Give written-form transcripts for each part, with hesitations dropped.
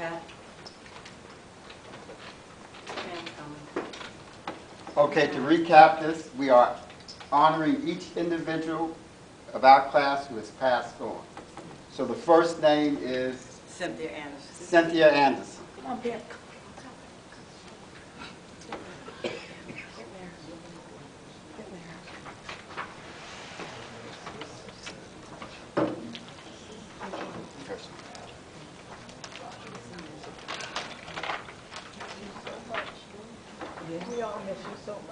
Pat. Okay, to recap this, we are honoring each individual of our class who has passed on. So the first name is Cynthia Anderson. Cynthia Anderson. Come on, Pat. We all miss you so much.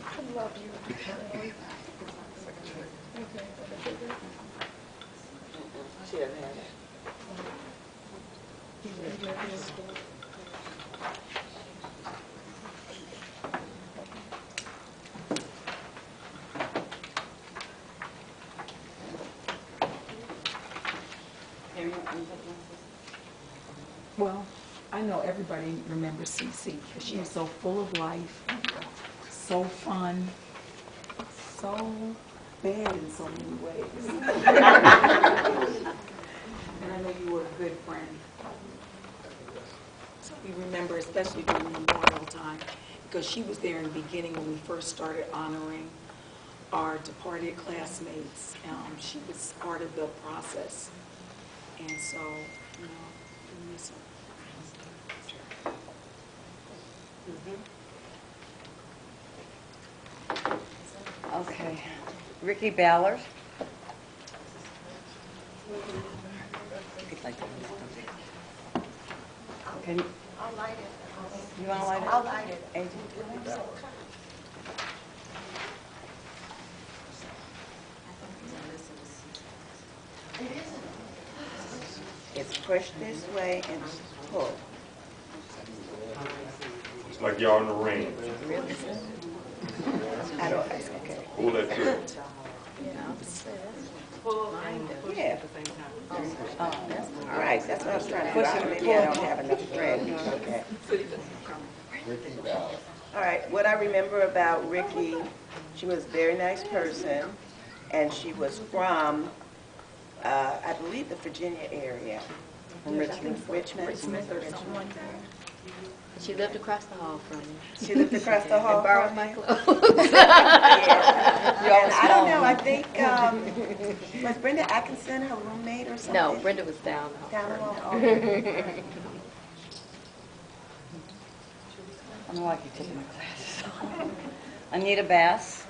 I love you. She doesn't have it. Well, I know everybody remembers Cece because she was so full of life, so fun, so bad in so many ways. And I know you were a good friend. So we remember, especially during Memorial time, because she was there in the beginning when we first started honoring our departed classmates. She was part of the process. And so, you know, we miss her. Okay. Ricky Ballard. Okay. I'll light it. You want to light it? I'll light it. AJ? It's pushed this way and pulled. It's like y'all in the ring. Really? I don't, okay. Pull that through. Yeah. All right, that's what I was trying to do. Maybe I don't have enough thread. Okay. Ricky Ballard. All right, what I remember about Ricky, she was a very nice person, and she was from, I believe, the Virginia area. From Richmond. Richmond. Richmond or something like that. She lived across the hall from me. She lived across the hall And borrowed from my you? clothes. Yeah. And I don't know, I think, was Brenda Atkinson her roommate or something? No, Brenda was down. Down the hall? Okay. I don't like you taking my classes. Anita Bass.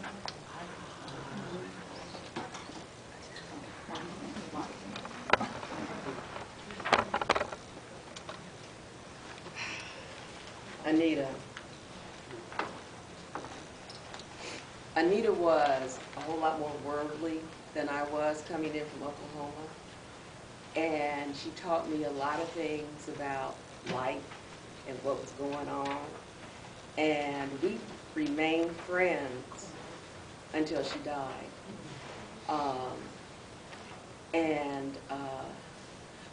Anita was a whole lot more worldly than I was coming in from Oklahoma. And she taught me a lot of things about life and what was going on. And we remained friends until she died.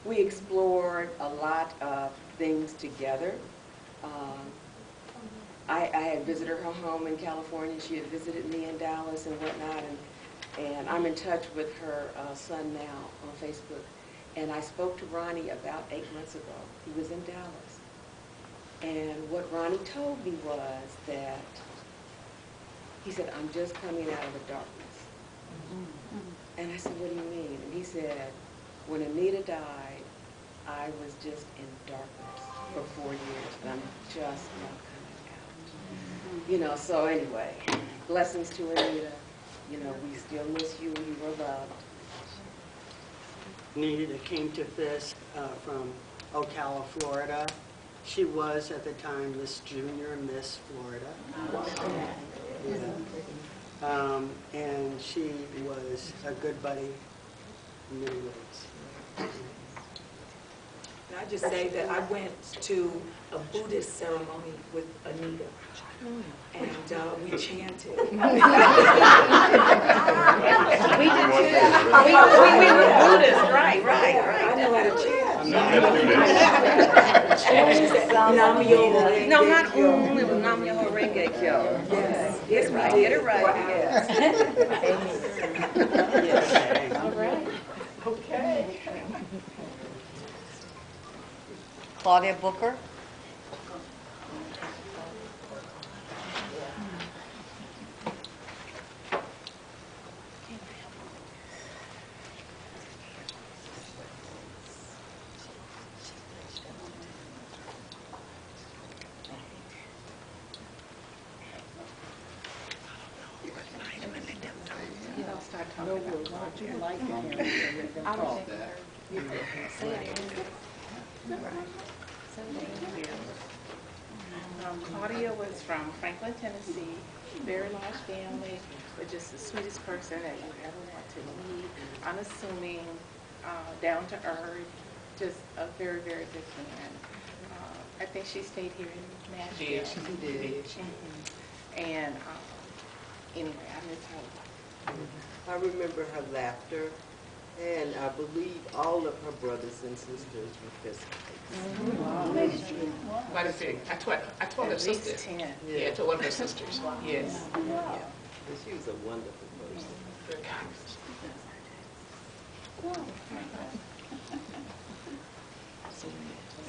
We explored a lot of things together. I had visited her home in California. She had visited me in Dallas and whatnot, and I'm in touch with her son now on Facebook. And I spoke to Ronnie about 8 months ago. He was in Dallas. And what Ronnie told me was that, he said, I'm just coming out of the darkness. And I said, what do you mean? And he said, when Anita died, I was just in darkness for 4 years, and I'm just not coming out. You know, so anyway, blessings to Anita. You know, we still miss you. You were loved. Anita came to Fisk from Ocala, Florida. She was at the time Miss Junior, Miss Florida. Yeah. And she was a good buddy in many ways. And I just say that I went to a Buddhist ceremony with Anita, and we chanted. We did too. We were Buddhists, right. I know how to chant. She said, Nam-myoho Renge no, not Kyo. it was Nam-myoho Renge Kyo. Yes. Get it right, get it right. Yes. All right. Okay. Claudia Booker. Claudia was from Franklin, Tennessee, very large family, but just the sweetest person that you ever want to meet, unassuming, down to earth, just a very, very good friend. I think she stayed here in Nashville. She did. And anyway, I miss her. I remember her laughter, and I believe all of her brothers and sisters were Fisk. Might have been. I told her At least sister. 10. Yeah, I told one of her sisters. Yes. But she was a wonderful person. Very kind.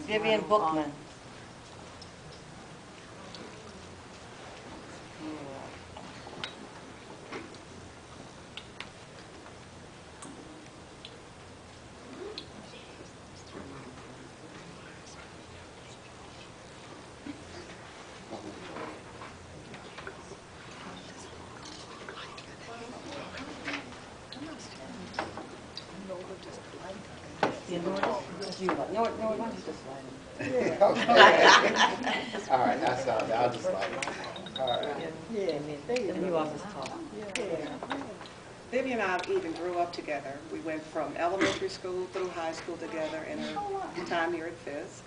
Vivian Bookman. Okay. All right, that's all. I'll just like it. All right. Vivian and I even grew up together. We went from elementary school through high school together in her time here at Fisk.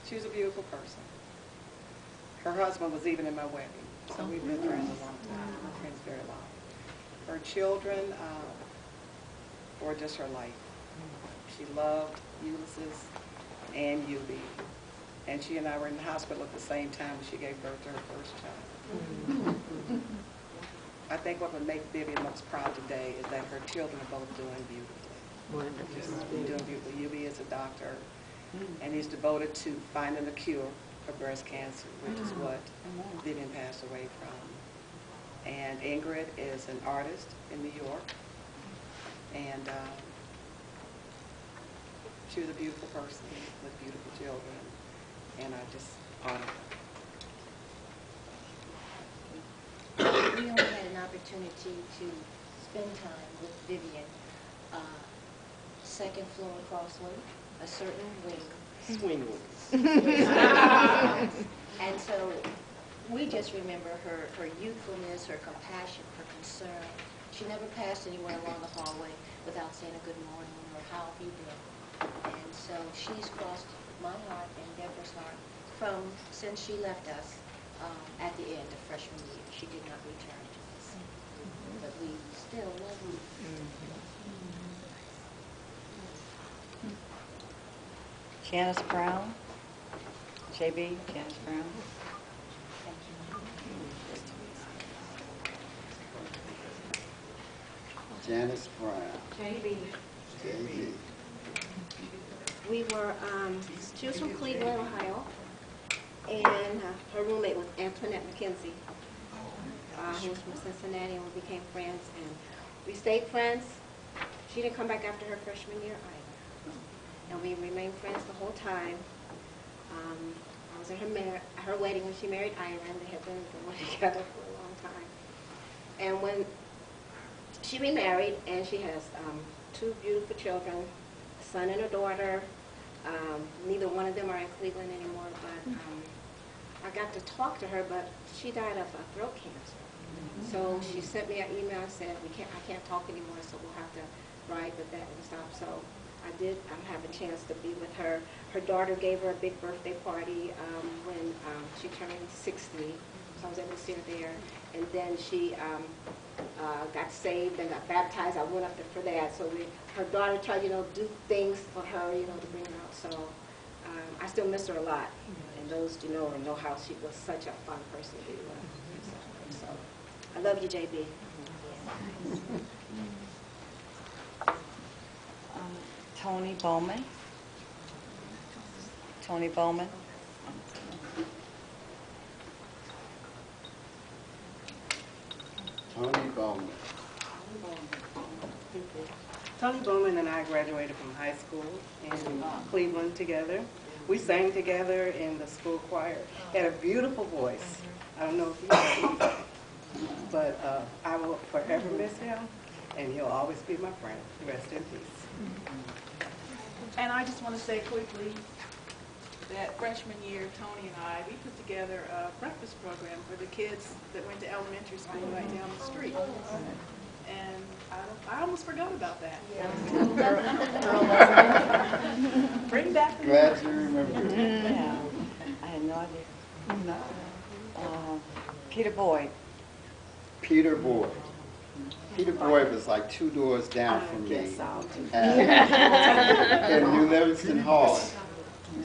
She was a beautiful person. Her husband was even in my wedding, so we've been friends a long time. We've been friends very long. Her children were just her life. She loved Ulysses and Yubi. And she and I were in the hospital at the same time when she gave birth to her first child. I think what would make Vivian most proud today is that her children are both doing beautifully. Just doing beautifully. Yubi is a doctor, and he's devoted to finding a cure for breast cancer, which is what Vivian passed away from. And Ingrid is an artist in New York, and she was a beautiful person with beautiful children, and I just honor her. We only had an opportunity to spend time with Vivian, second floor crossway, a certain wing. Swing. And so we just remember her youthfulness, her compassion, her concern. She never passed anyone along the hallway without saying a good morning or how have you been. And so she's crossed my heart and Deborah's heart since she left us at the end of freshman year. She did not return to us, but we still love her. Janice Brown. JB, Janice Brown. Janice Brown. JB. JB. She was from Cleveland, Ohio, and her roommate was Antoinette McKenzie, who was from Cincinnati, and we became friends, and we stayed friends. She didn't come back after her freshman year either, and we remained friends the whole time. I was at her wedding when she married Ireland. They had been going together for a long time, and when she remarried, and she has two beautiful children, a son and a daughter. Neither one of them are in Cleveland anymore, but I got to talk to her, but she died of throat cancer. So she sent me an email and said, I can't talk anymore, so we'll have to write, but that will stop. So I did have a chance to be with her. Her daughter gave her a big birthday party when she turned 60, so I was able to see her there. And then she got saved and got baptized. I went up there for that. So her daughter tried, do things for her, to bring her out. So I still miss her a lot. And those who know her know how she was such a fun person to be with. So I love you, JB. Tony Bowman. Tony Bowman. Tony Bowman. Tony Bowman and I graduated from high school in Cleveland together. We sang together in the school choir. He had a beautiful voice. I don't know if you know him, but I will forever miss him, and he'll always be my friend. Rest in peace. And I just want to say quickly that freshman year, Tony and I, we put together a breakfast program for the kids that went to elementary school right down the street. And I almost forgot about that. Bring back the Glad you remember. Yeah, I had no idea. Peter Boyd. Peter Boyd. Peter Boyd was like 2 doors down from me in New Livingston Hall.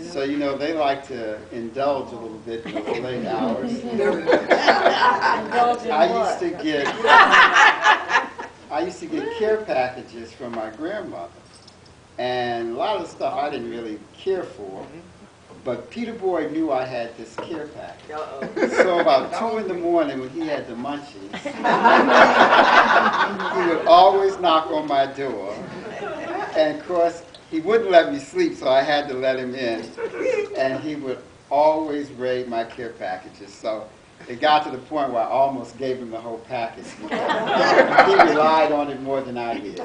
So, you know, they like to indulge a little bit in the late hours. I used to get care packages from my grandmother. And a lot of the stuff I didn't really care for. But Peter Boyd knew I had this care package. So about 2 in the morning when he had the munchies, he would always knock on my door. And of course, he wouldn't let me sleep, so I had to let him in. And he would always raid my care packages. So it got to the point where I almost gave him the whole package. He relied on it more than I did.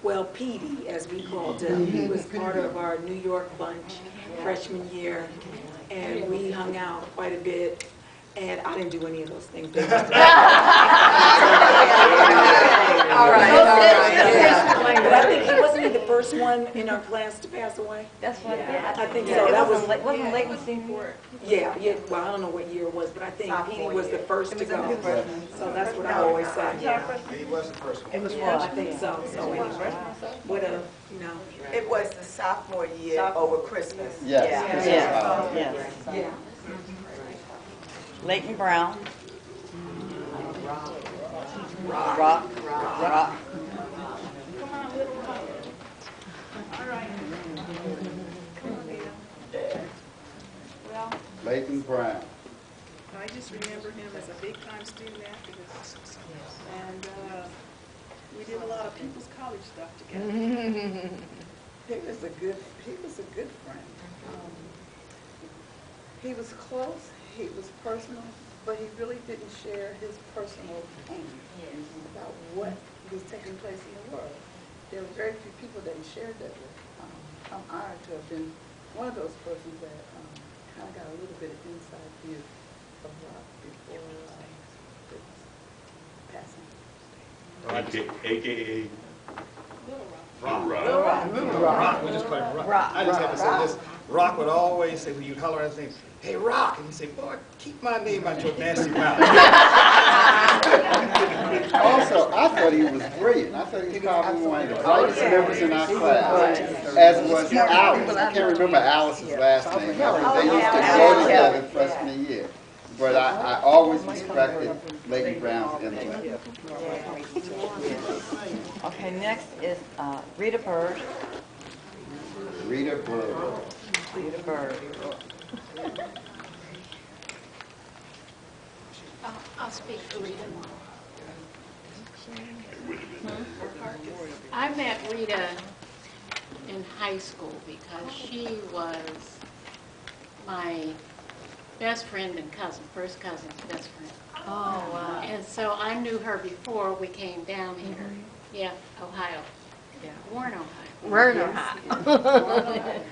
Well, Petey, as we called him, he was part of our New York bunch freshman year, and we hung out quite a bit. And I didn't do any of those things. They just did. All right. But I think he wasn't the first one in our class to pass away. That's what I think so. That was wasn't Leighton senior? Yeah. Well, I don't know what year it was, but I think Petey was the first to go. So that's what I always say. He was the first one. It was first. I think so. So anyway, what a, you know. It was the sophomore year over Christmas. Yes. Yes. Yeah. Leighton Brown. Rock. Come on, little Rock. All right. Well, Leighton Brown. I just remember him as a big-time student activist. And we did a lot of people's college stuff together. He was a good friend. He was close, he was personal, but he really didn't share his personal pain about what was taking place in the world. There were very few people that he shared that with. I'm honored to have been one of those persons that kind of got a little bit of inside view of Rock before his passing. AKA Rock. We just call him Rock. I just have to say this. Rock would always say, when you'd holler at his name, "Hey, Rock," and he'd say, "Boy, keep my name out your nasty mouth." Also, I thought he was brilliant. I thought he was probably one of the brightest members in our class, as was Alice. I can't remember Alice's last name. They used to go together freshman year. But I always respected Leighton Brown's intellect. Okay, next is Rita Bird. Rita Bird. Rita Bird. I'll speak for Rita. I met Rita in high school because she was my best friend and cousin, first cousin's best friend. Oh, wow. And so I knew her before we came down here. Yeah, Ohio. Yeah. Warren, Ohio. Warren, Ohio.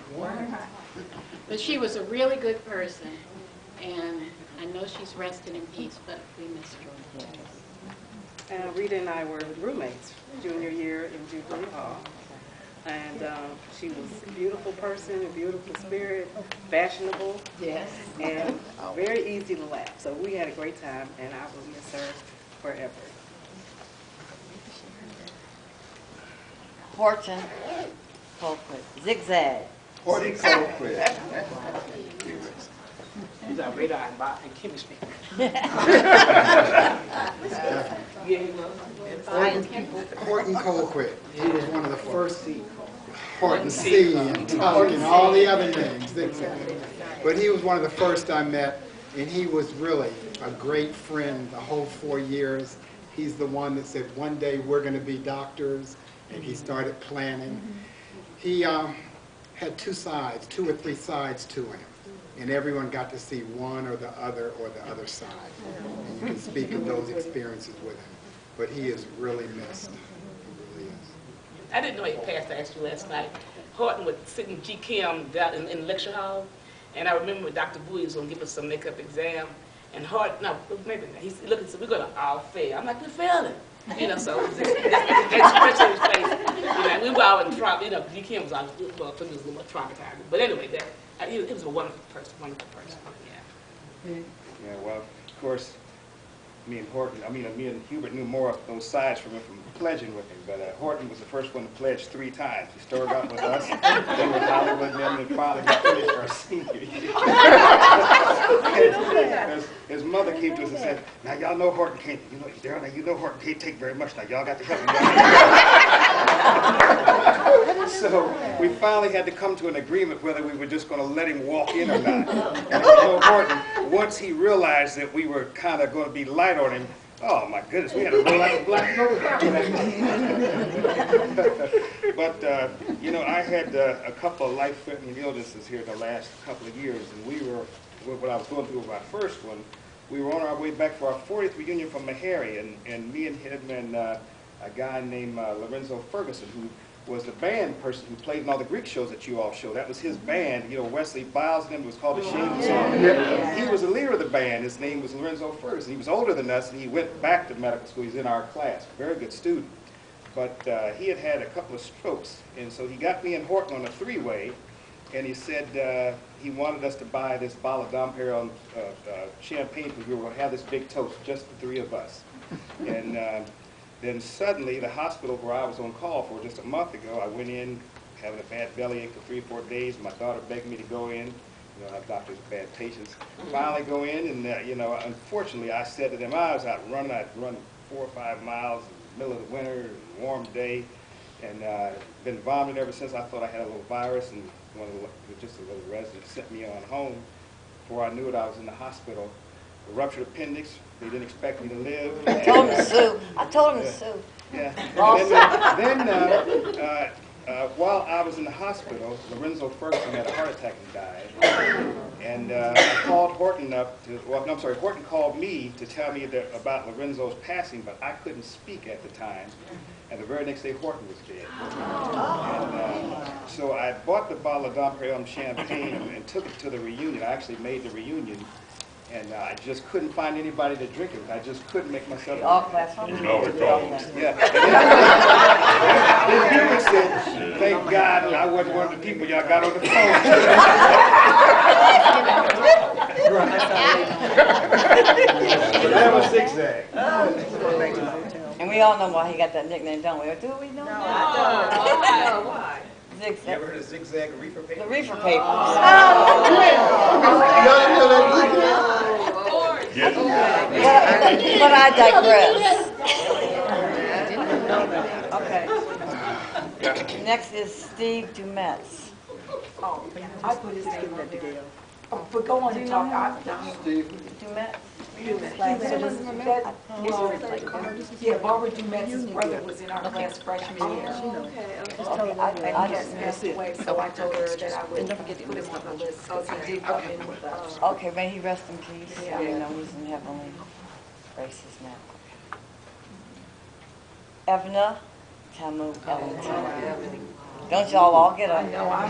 But she was a really good person, and I know she's resting in peace, but we miss her. Rita and I were roommates junior year in Jubilee Hall. And she was a beautiful person, a beautiful spirit, fashionable, Yes. and very easy to laugh. So we had a great time, and I will miss her forever. Horton Colquitt. Zigzag. Horton Colquitt. He's our radar and chemistry. Horton Colquitt. He was one of the first Horton C and Tuck and all the other names. But he was one of the first I met, and he was really a great friend the whole 4 years. He's the one that said, one day we're going to be doctors, and he started planning. He had two or three sides to him, and everyone got to see one or the other side. And you can speak of those experiences with him. But he is really missed. He really is. I didn't know he passed. I asked you last night. Horton was sitting G. Kim down in the lecture hall, and I remember Dr. Bowie was going to give us some makeup exam, and Horton, no, maybe not. He looked and said, "We're going to all fail." I'm like, "We're failing." You know, so just expression his face. You know, we were all in trauma. You know, G. Kim was always, well, for me, was a little more traumatizing. But anyway, he was a wonderful person, Yeah. Yeah, well, of course, me and Hubert knew more of those sides from him from pledging with him, but Horton was the first one to pledge 3 times. He started out with us, then with Hollywood, and then finally finished our senior year. His mother came to us and said, "Now y'all know Horton can't, Darryl, now you know Horton can't take very much. Now y'all got to help him." So we finally had to come to an agreement whether we were just going to let him walk in or not. And Horton, once he realized that we were kind of going to be light on him, oh my goodness, we had to roll like a black nose. But, I had a couple of life-threatening illnesses here the last couple of years, and when I was going through my first one, we were on our way back for our 40th reunion from Meharry, and me and him and a guy named Lorenzo Ferguson, who was the band person who played in all the Greek shows that you all show. That was his band. Wesley Biles and him was called the Shades Song. He was the leader of the band. His name was Lorenzo Ferguson. He was older than us, and he went back to medical school. He's in our class. Very good student. But he had a couple of strokes, and so he got me and Horton on a 3-way, and he said he wanted us to buy this bottle of Dom Perignon champagne because we were going to have this big toast, just the 3 of us. And then suddenly, the hospital where I was on call for just a month ago, I went in having a bad bellyache for 3 or 4 days. My daughter begged me to go in. Our doctors are bad patients. Finally go in, and unfortunately, I said to them, I was out running. I'd run 4 or 5 miles in the middle of the winter, warm day, and been vomiting ever since. I thought I had a little virus, and just a little resident sent me on home. Before I knew it, I was in the hospital. A ruptured appendix. They didn't expect me to live. I told him to sue. Yeah. And then while I was in the hospital, Lorenzo Ferguson had a heart attack and died. And I called Horton up Horton called me to tell me about Lorenzo's passing, but I couldn't speak at the time. And the very next day, Horton was dead. And so I bought the bottle of Dom Perignon champagne and took it to the reunion. I actually made the reunion. And I just couldn't find anybody to drink it. I just couldn't make myself. All classrooms? No, it's all. Yeah. Then Hubert said, "Thank God I wasn't one of the people y'all got on the phone." That was Zigzag. And we all know why he got that nickname, don't we? Or do we know? No, I don't. Why? You ever heard of Zigzag reefer paper? The reefer paper. But I digress. Okay. Next is Steve Dumetz. Oh, I put his name up there. Oh, but go on and talk. Steve? Dumetz? Yeah, Barbara Dumetz's brother was in our class freshman year. I just passed away, so I told her that I would put him on the list because he did come in with us. Okay, may he rest in peace. Yeah. You know he's in heavenly graces now. Evna Tamu Ellington. Don't y'all all get up? I know, I'm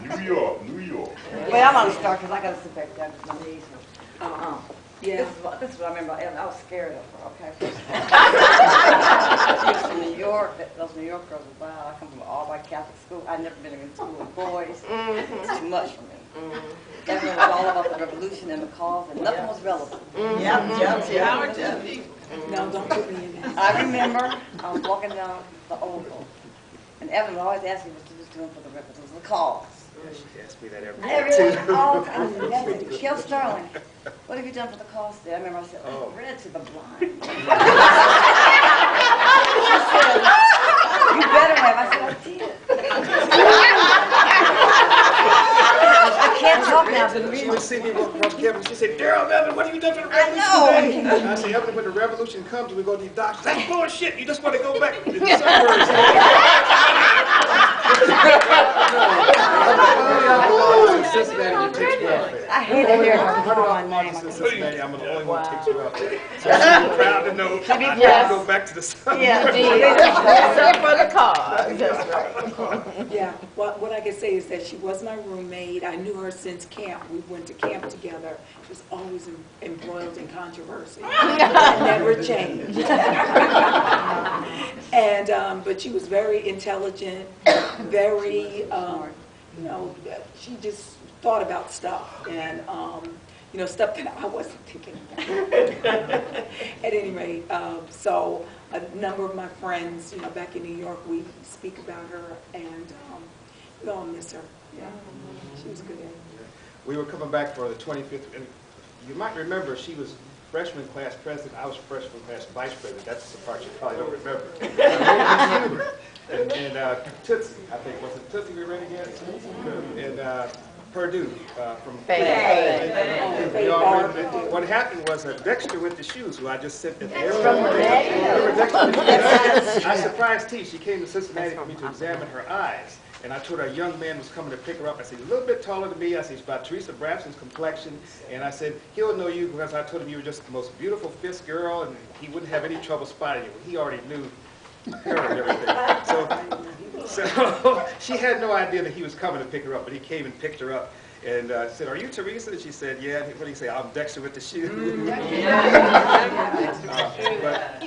New York, New York. Wait, I'm going to start because I got to sit back down because my knees are. Yeah. This is what I remember. I was scared of her, okay? She was from New York. Those New York girls were wild. I come from an all-white Catholic school. I'd never been in school with boys. It's too much for me. Everything was all about the revolution and the cause, and nothing was relevant. No, don't put me in that. I remember I was walking down the Oval, and Evan would always ask me what she was doing for the revolution, the cause. She asked me that every Everyone, all the time. Shel Sterling, what have you done for the cause there? I remember I said, I read to the blind. She would see me walk across the campus. She said, "Daryl, Evan, what have you done for the revolution today?" I said, "Evan, when the revolution comes, we go to these doctors." "That's bullshit. You just want to go back to the suburbs." Cincinnati takes welfare. I hate to hear her call my 100 name. miles in Cincinnati, I'm the only one who takes welfare. So she's proud to know I can't go back to the suburbs. Except for the cause, that's right. Yeah, what I can say is that she was my roommate. I knew her since camp. We went to camp together. She was always embroiled in controversy. That never changed. And, but she was very intelligent, very, you know, she just thought about stuff and, you know, stuff that I wasn't thinking about. At any rate, so a number of my friends, you know, back in New York, we speak about her and we all miss her. Yeah, she was a good egg. We were coming back for the 25th, and you might remember she was freshman class president, I was freshman class vice president. That's the part you probably don't remember. And Tootsie, I think, was it Tootsie we ran against? And Purdue from we all ran. What happened was Dexter with the shoes, who I just sent at the airport. I surprised T. She came to Cincinnati for me to examine her eyes. And I told her a young man was coming to pick her up. I said, he's a little bit taller than me. I said, he's about Teresa Braxton's complexion. And I said, he'll know you because I told him you were just the most beautiful Fisk girl, and he wouldn't have any trouble spotting you. He already knew her and everything. So she had no idea that he was coming to pick her up, but he came and picked her up. And said, "Are you Teresa?" And she said, "Yeah." What do you say? "I'm Dexter with the shoe." But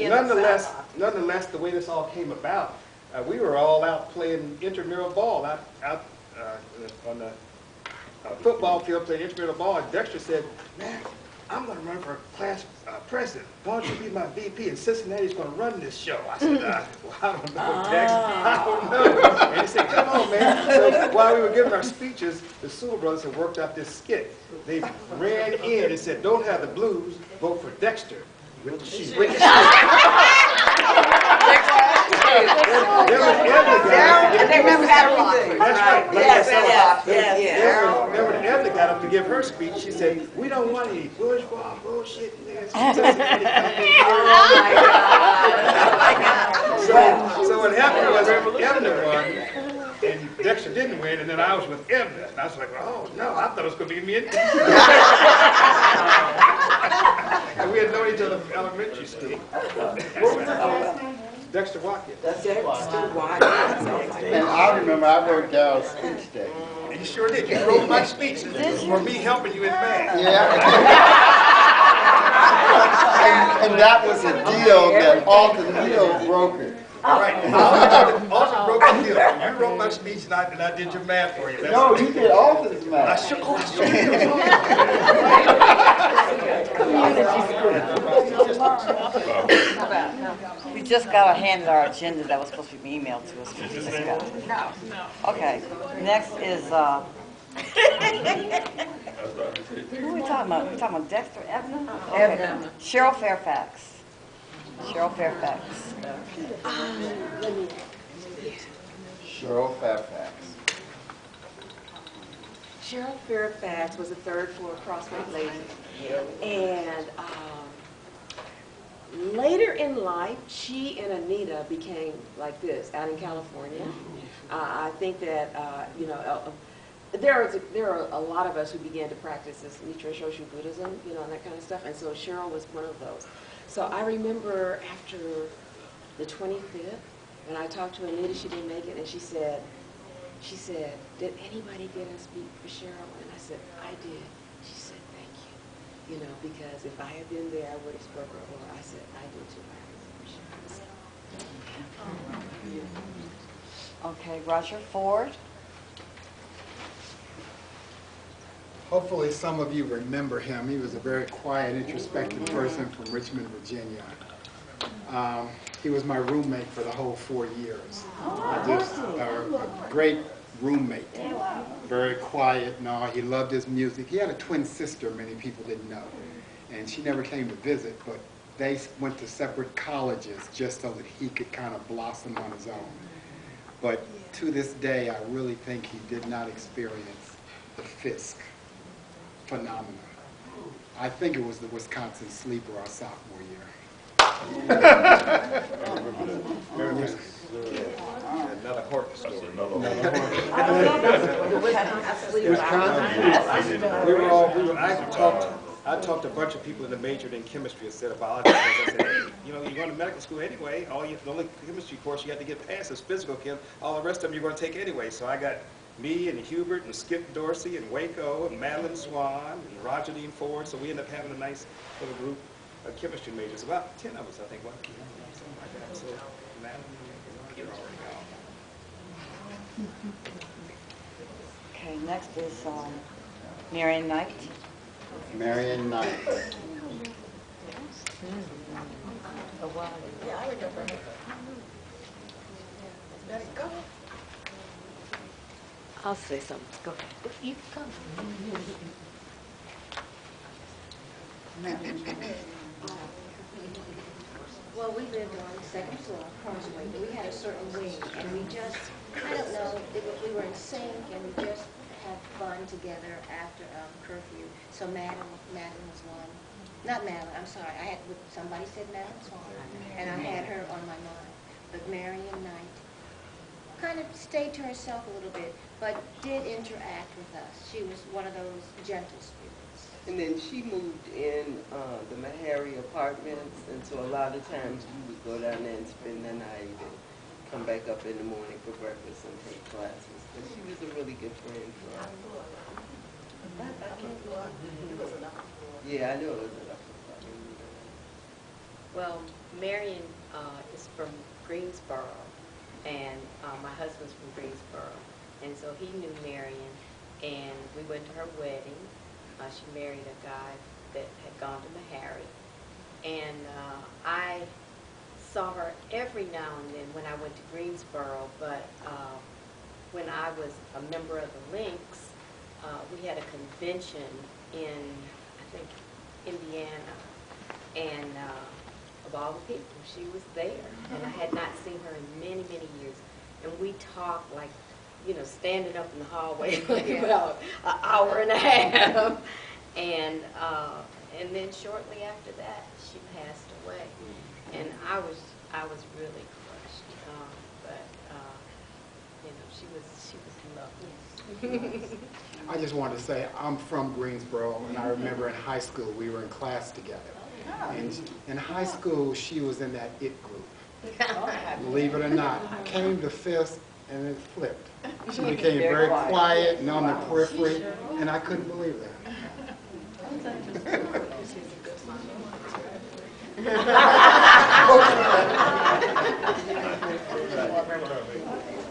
nonetheless, the way this all came about, we were all out playing intramural ball out on the football field playing intramural ball. And Dexter said, "Man, I'm going to run for class president. Why don't you be my VP? And Cincinnati's going to run this show." I said, "Well, I don't know, Dex. I don't know." And he said, "Come on, man." So while we were giving our speeches, the Sewell brothers had worked out this skit. They ran in and said, "Don't have the blues, vote for Dexter with the shoe." They remember everything. That's right. Yes. Then when Edna got up to give her speech, she said, "We don't want any bourgeois bullshit." So what happened was Edna won, and Dexter didn't win, and then I was with Edna. And I was like, "Oh, no, I thought it was going to be me and And we had known each other from elementary school. What was his last name? Dexter Watkins. Dexter Watkins. And I remember I wrote Daryl's speech day. You sure did. You wrote my speech for me helping you in math. Yeah. and that was a deal that Alton Neal brokered. Right. Alton broke the deal. You wrote my speech and I did your math for you. No, you did Alton's math. I sure We just got a hand in our agenda that was supposed to be emailed to us. No. Okay, next is, who are we talking about? We talking about Dexter, Edna? Okay. Cheryl Fairfax. Cheryl Fairfax. Cheryl Fairfax. Cheryl Fairfax was a third floor crosswalk lady. And later in life, she and Anita became like this out in California. I think that, you know, there are a lot of us who began to practice this Nichiren Shoshu Buddhism, you know, and that kind of stuff. And so Cheryl was one of those. So I remember after the 25th, when I talked to Anita, she didn't make it, and she said, "Did anybody get a speak for Cheryl?" And I said, "I did." She said, "Thank you." You know, because if I had been there, I would have spoken for her. I said, "I did too." Okay, Roger Ford. Hopefully some of you remember him. He was a very quiet, introspective person from Richmond, Virginia. He was my roommate for the whole 4 years. Just a great roommate. Very quiet and all. He loved his music. He had a twin sister many people didn't know. And she never came to visit, but they went to separate colleges just so that he could kind of blossom on his own. But to this day, I really think he did not experience the Fisk phenomenal. I think it was the Wisconsin sleeper our sophomore year. Another horror story. I talked to a bunch of people that majored in chemistry instead of biology. I said, hey, you know, you're going to medical school anyway. The only chemistry course you have to get past is physical chem. All the rest of them you're going to take anyway. So I got me and Hubert and Skip Dorsey and Waco and Madeline Swan and Roger Dean Ford. So we ended up having a nice little group of chemistry majors. About 10 of us, I think, something like that. So Madeline, you're already gone. Okay, next is Marion Knight. Marion Knight. Yeah, I remember her. Let's go. I'll say something. Go ahead. You come. Well, we lived on the second floor, Causeway, but we had a certain wing, and we just, I don't know, we were in sync, and we just had fun together after curfew. So Madeline was one. Not Madeline, I'm sorry. Somebody said Madeline Swan, and I had her on my mind. But Marion Knight kind of stayed to herself a little bit, but did interact with us. She was one of those gentle spirits. And then she moved in the Meharry apartments, and so a lot of times we would go down there and spend the night and come back up in the morning for breakfast and take classes. But she was a really good friend for us. Yeah, I know it was enough. Well, Marion is from Greensboro, and my husband's from Greensboro, and so he knew Marion, and we went to her wedding. She married a guy that had gone to Meharry, and I saw her every now and then when I went to Greensboro, but when I was a member of the Lynx, we had a convention in, I think, Indiana, and of all the people, she was there, and I had not seen her in many, many years, and we talked like, you know, standing up in the hallway like about an hour and a half, and then shortly after that, she passed away, and I was really crushed, but you know, she was lovely. I just wanted to say, I'm from Greensboro, and I remember in high school, we were in class together. And in high school, she was in that it group. Believe it or not, came to Fisk, and it flipped. She became very quiet and on the periphery, and I couldn't believe that.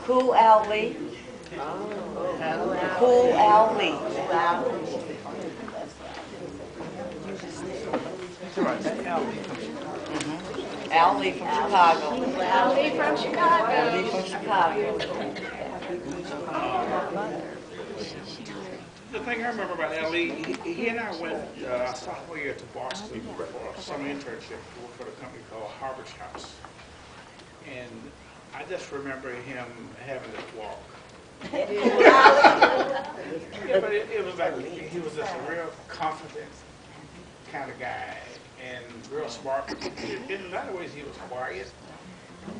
Cool Al Lee. Cool Al Lee. Al Lee from Chicago. Al Lee from Chicago. Al Lee from Chicago. The thing I remember about Ellie, he and I went our sophomore year to Boston for a summer internship to work for a company called Harvard's House. And I just remember him having this walk. Yeah, but it was like he was just a real confident kind of guy and real smart. In a lot of ways, he was quiet.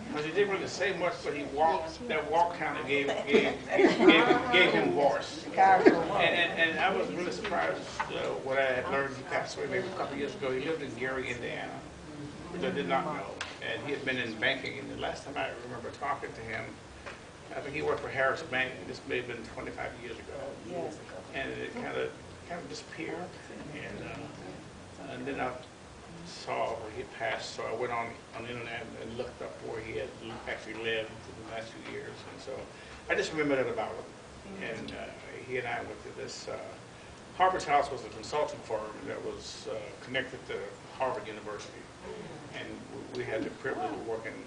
Because he didn't really say much, but he walked. That walk kind of gave him voice. And I was really surprised what I had learned. He passed away maybe a couple of years ago. He lived in Gary, Indiana, which I did not know. And he had been in banking. And the last time I remember talking to him, I think he worked for Harris Bank. This may have been 25 years ago. And it kind of disappeared. And then I saw where he passed, so I went on the internet and looked up where he had actually lived in the last few years, and so I just remember that about him. And he and I went to this, Harvard's House was a consulting firm that was connected to Harvard University, and we had the privilege of working in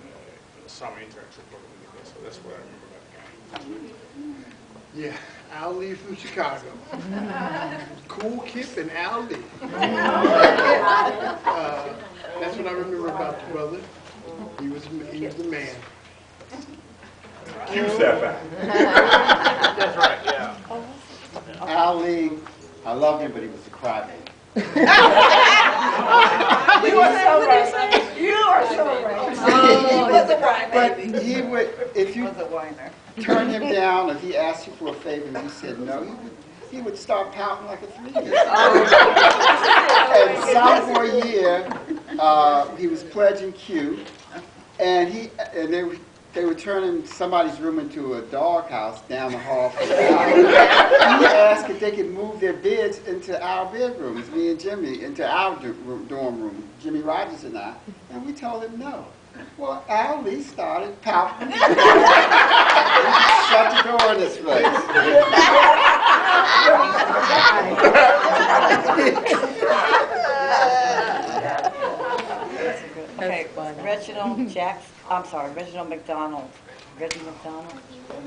the summer internship program together, so that's what I remember about the guy. Yeah, Al Lee from Chicago. Cool Kip and Al Lee. That's what I remember about the brother. He was the man. Q-Sapphire. That's right, yeah. Al Lee I loved him, but he was a crybaby. You are so right. You are so right. He was a crybaby. But he would, if you Was a whiner. turn him down, if he asked you for a favor and you said no, he would start pouting like a 3-year-old. And sophomore year, he was pledging Q, and they were turning somebody's room into a doghouse down the hall from the house. He asked if they could move their beds into our bedrooms, me and Jimmy, into our dorm room, Jimmy Rogers and I, and we told him no. Well, Al Lee started pouting. Shut the door in his face. Okay, Reginald McDonald. Reggie McDonald?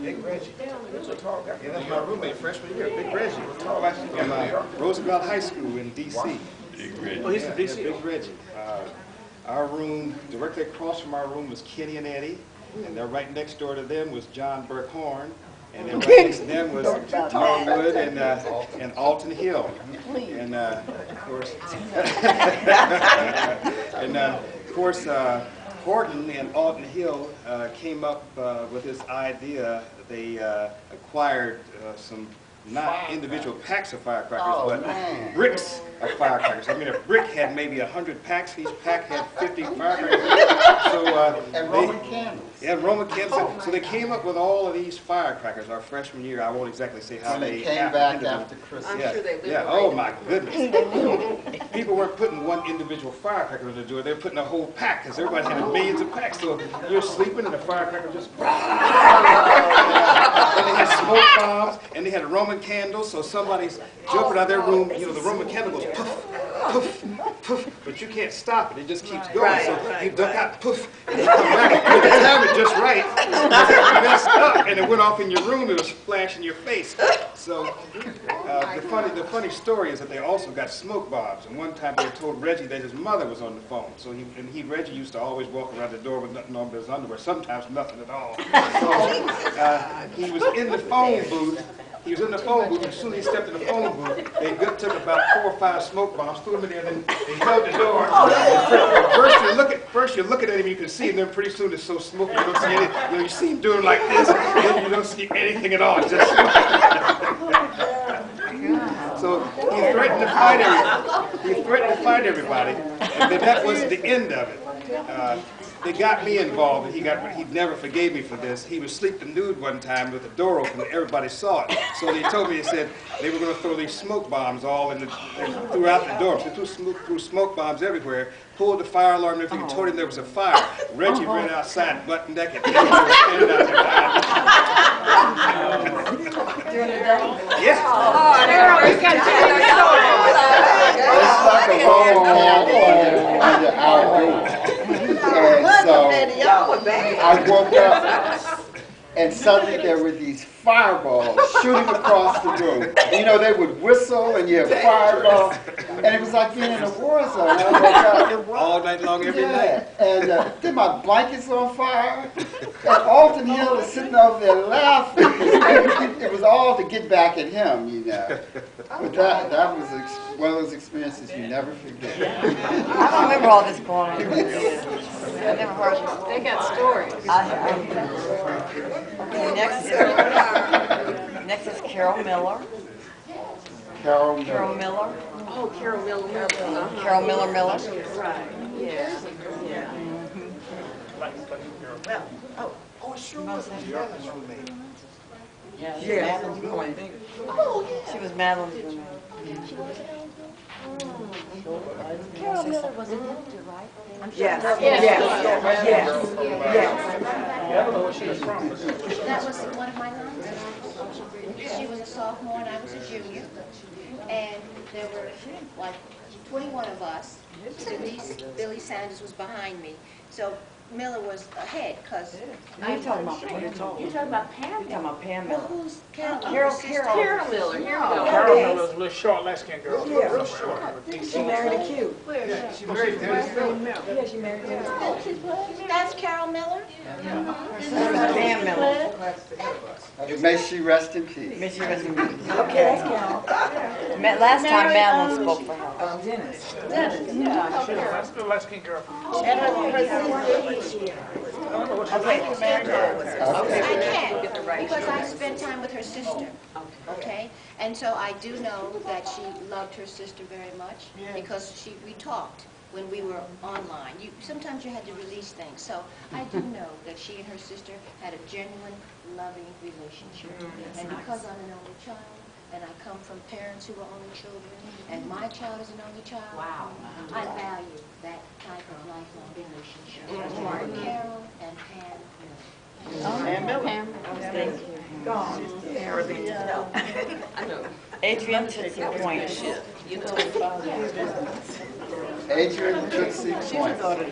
Big Reggie. He's a tall guy. Yeah, that's my roommate freshman year, Big Reggie. Tall actually from Roosevelt High School in D.C. Big Reggie. Oh, he's from D.C.? Yeah, Big Reggie. Our room, directly across from our room was Kenny and Eddie, and then right next door to them was John Burke Horn, and then right next to them was Norwood and Alton Hill. And of course, Horton and Alton Hill came up with this idea. They acquired some not individual packs of firecrackers, but bricks of firecrackers. I mean, a brick had maybe 100 packs. Each pack had 50 firecrackers. So, and Roman candles. Yeah, Roman candles. So they came up with all of these firecrackers our freshman year. I won't exactly say how When they came back after Christmas. I'm sure they Yeah. Oh my goodness. People weren't putting one individual firecracker in the door. They were putting a whole pack because everybody had millions of packs. So you're sleeping and the firecracker just. And they had smoke bombs and they had Roman candles. So somebody's jumping out of their room. You know, the Roman candle goes puff, puff, puff. But you can't stop it. It just keeps going. So you duck out, puff, and you come back. You time it just right. You messed up and it went off in your room. It was splashing your face. So the funny story is that they also got smoke bombs. And one time they told Reggie that his mother was on the phone. So Reggie used to always walk around the door with nothing on but his underwear. Sometimes nothing at all. So he was in the phone booth. He was in the phone booth, and as soon as he stepped in the phone booth, they took about 4 or 5 smoke bombs, threw them in there, and then they held the door. First you're looking at him, you can see him, then pretty soon it's so smoky, you don't see anything. You know, you see him doing like this, and then you don't see anything at all. Just so he threatened to fight everybody. He threatened to fight everybody, and then that was the end of it. They got me involved, and he never forgave me for this. He was sleeping nude one time with the door open, and everybody saw it. So they told me, they said they were going to throw these smoke bombs all throughout the dorm. So they threw smoke bombs everywhere, pulled the fire alarm and everything, and told him there was a fire. Reggie ran outside butt naked. They were standing out there. Yeah. It's like a Roman candle under our door. And so I woke up and suddenly there were these fireballs shooting across the room. You know, they would whistle and you have fireballs. And it was like being in a war zone. I woke up, all night long, every night. And then my blanket's on fire. And Alton Hill is sitting over there laughing. It was all to get back at him, you know. But that was one of those experiences you never forget. I don't remember all this going on. I never heard of They got stories. Okay, next is Carol Miller. Carol Miller. Carol Miller. Oh, Carol Miller. Carol Miller Miller. Right, yeah, yeah. Oh, sure was. Madeline's roommate. Yeah, she was Madeline's roommate. Carol Miller was a doctor, right? Yes. I don't know where she was from. That was one of my nuns. She was a sophomore and I was a junior. And there were like 21 of us. Billy Sanders was behind me. So Miller was ahead, because You're talking about Pam. You're talking about Pam. You're talking about Pam well, Miller. who's Carol? Carol Miller, here we go. Carol Miller was a little short, light-skinned girl. Yeah. Real short. Big She married a cute. Yeah, she married Dennis Miller. Yeah, she married him. That's Carol Miller? Pam Miller. May she rest in peace. May she rest in peace. Okay, that's Carol. Last time Madeline spoke for her. Dennis. Yeah, she was a light-skinned girl. I can, because I spent time with her sister, okay? And so I do know that she loved her sister very much, because we talked when we were online. Sometimes you had to release things, so I do know that she and her sister had a genuine, loving relationship. And because I'm an only child, and I come from parents who are only children, and my child is an only child, I value that type of lifelong relationship. Carol and Pam. Adrian Tootsie Point. Adrian Tootsie Point. Tootsie.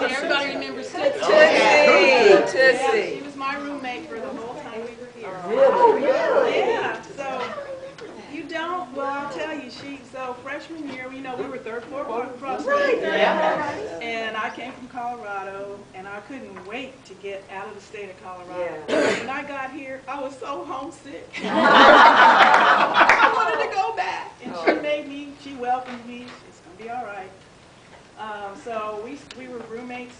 Everybody remembers Tootsie. Tootsie. She was my roommate for the whole time we were here. Really? Yeah, so you don't, well, I'll tell you, so freshman year, we were third floor across the street. And I came from Colorado, and I couldn't wait to get out of the state of Colorado. When I got here, I was so homesick. I wanted to go back. And she welcomed me. It's going to be all right. So we were roommates,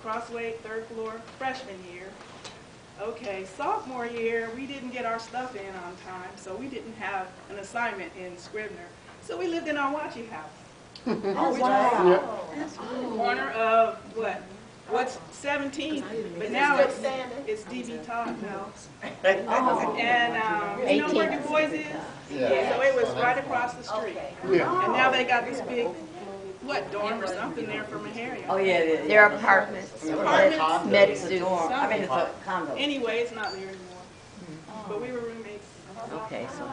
crossway, third floor, freshman year. Okay, sophomore year, we didn't get our stuff in on time, so we didn't have an assignment in Scribner. So we lived in our Watchy house. Corner of what's 17, but now it's DB Todd now. And you know where Du Bois is? Yeah. So it was right across the street. And now they got this big, dorm or something there for Maharia. Oh, yeah, it is. They're apartments. Med students. I mean, it's a condo. Anyway, it's not there anymore. But we were roommates. Okay, so.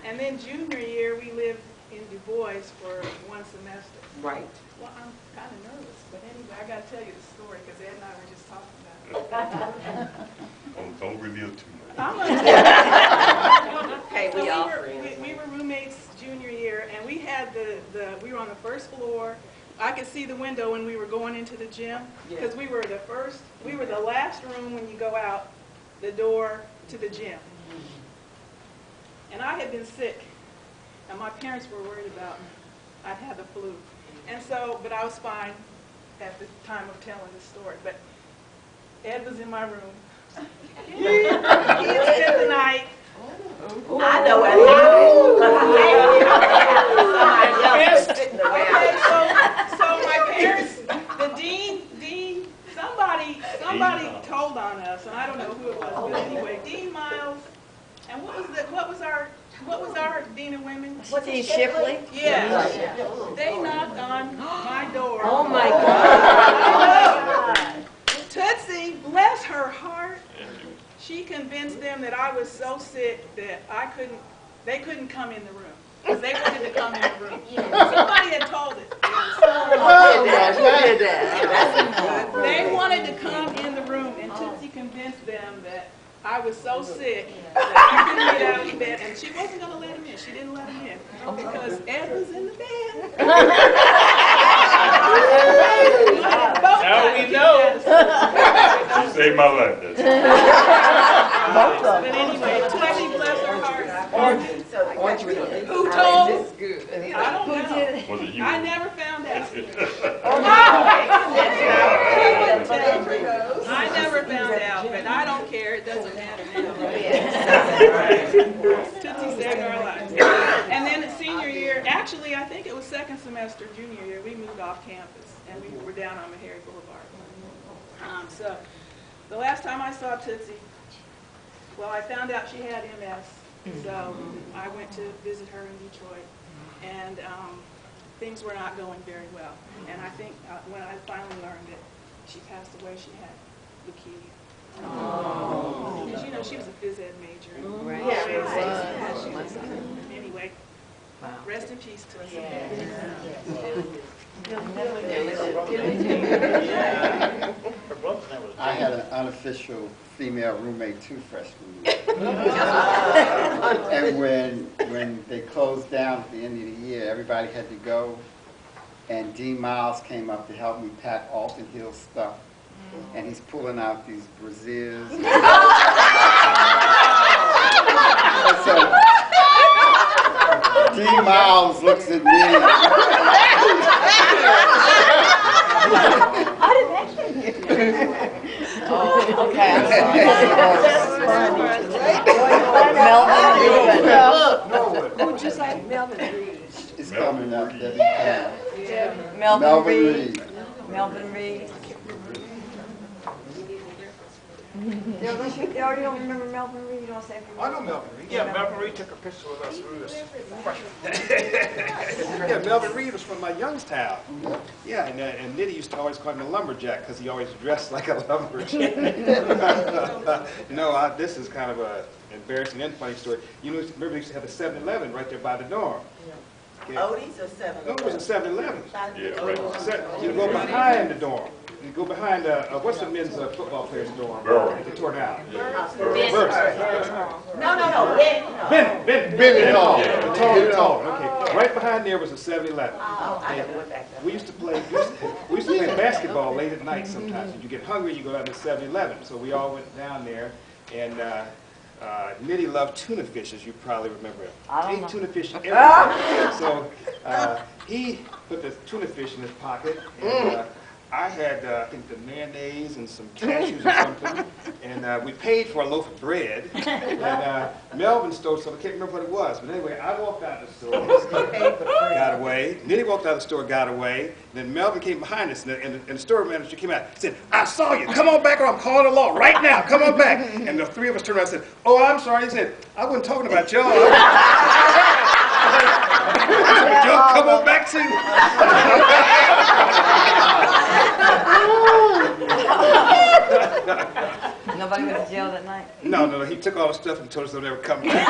And then junior year, we lived in Du Bois for one semester. Right. Well, I'm kind of nervous, but anyway, I got to tell you the story because Ed and I were just talking about it. Don't reveal too much. Okay, we were roommates junior year, and we had we were on the first floor. I could see the window when we were going into the gym because we were the last room when you go out the door to the gym. And I had been sick, and my parents were worried about me. I'd had the flu. And so, but I was fine at the time of telling the story. But Ed was in my room. He had spent the night. I know it. Okay, so my parents, the dean, somebody told on us, and I don't know who it was, but anyway, Dean Miles, and what was our dean of women? Dean Shipley? Yeah. They knocked on my door. Oh my God. Tootsie, bless her heart, she convinced them that I was so sick that they couldn't come in the room. Because they wanted to come in the room. Somebody had told it. They wanted to come in the room, and Tootsie convinced them that I was so sick that I couldn't get out of bed, and she wasn't going to let him in. She didn't let him in because Ed was in the bed. Now we know. You saved my life. But anyway, Tootsie, bless her heart. Who told? I don't know. Was it you? I never found out. I never found out, but I don't care. It doesn't matter now. Tootsie saved our lives. And then the senior year, actually, I think it was second semester, junior year, we moved off campus, and we were down on Meharry Boulevard. So the last time I saw Tootsie, well, I found out she had MS. So I went to visit her in Detroit, and things were not going very well. And I think when I finally learned that she passed away, she had leukemia. Because, she was a phys ed major. Right. Anyway, Rest in peace to us. I had an unofficial female roommate too freshman year. And when they closed down at the end of the year, everybody had to go, and Dean Miles came up to help me pack Alton Hill stuff, and he's pulling out these brassieres. And so Dean Miles looks at me. I didn't actually. Okay, I'm sorry. Melvin Reed. Who'd you say? Melvin Reed. It's coming up, Debbie. Melvin Reed. Melvin Reed. You already don't remember Melvin Reed? You don't say. I know Melvin Reed. Yeah, Melvin Reed took a picture with us. Yeah, Melvin Reed was from my Youngstown. Yeah, and Nitty used to always call him a lumberjack because he always dressed like a lumberjack. No, this is kind of a embarrassing and funny story. You know, remember they used to have a 7-Eleven right there by the dorm. Odie's or 7-Eleven? No, it was a 7-Eleven. Yeah, right. You go behind the dorm. You go behind, what's the men's football players' dorm? Burrow. They tore down. No. Ben Hall. Tall. Okay. Right behind there was a 7-Eleven. Oh, I never went back there. We used to play basketball late at night sometimes. When you get hungry, you go down to 7-Eleven. So we all went down there, and Nitty loved tuna fish, as you probably remember. I don't know. Ate tuna fish every day. So he put the tuna fish in his pocket, and I had, I think, the mayonnaise and some cashews or something, and we paid for a loaf of bread, and Melvin stole some, I can't remember what it was, but anyway, I walked out of the store, got away, Nitty walked out of the store, got away, then Melvin came behind us, and the store manager came out, said, I saw you, come on back or I'm calling the law right now, come on back, and the three of us turned around and said, oh, I'm sorry, he said, I wasn't talking about y'all. Y'all come on back too. Nobody went to jail that night? No, he took all the stuff and told us they'll never come back.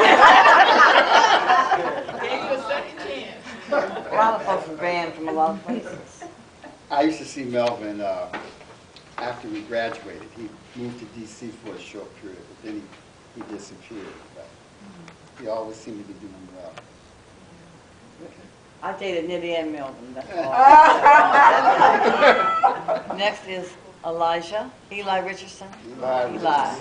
Gave you a second chance. A lot of folks were banned from a lot of places. I used to see Melvin after we graduated. He moved to D.C. for a short period, but then he disappeared. But he always seemed to be doing well. I dated Nitty and Melvin, that's all. Next is Eli Richardson. Eli.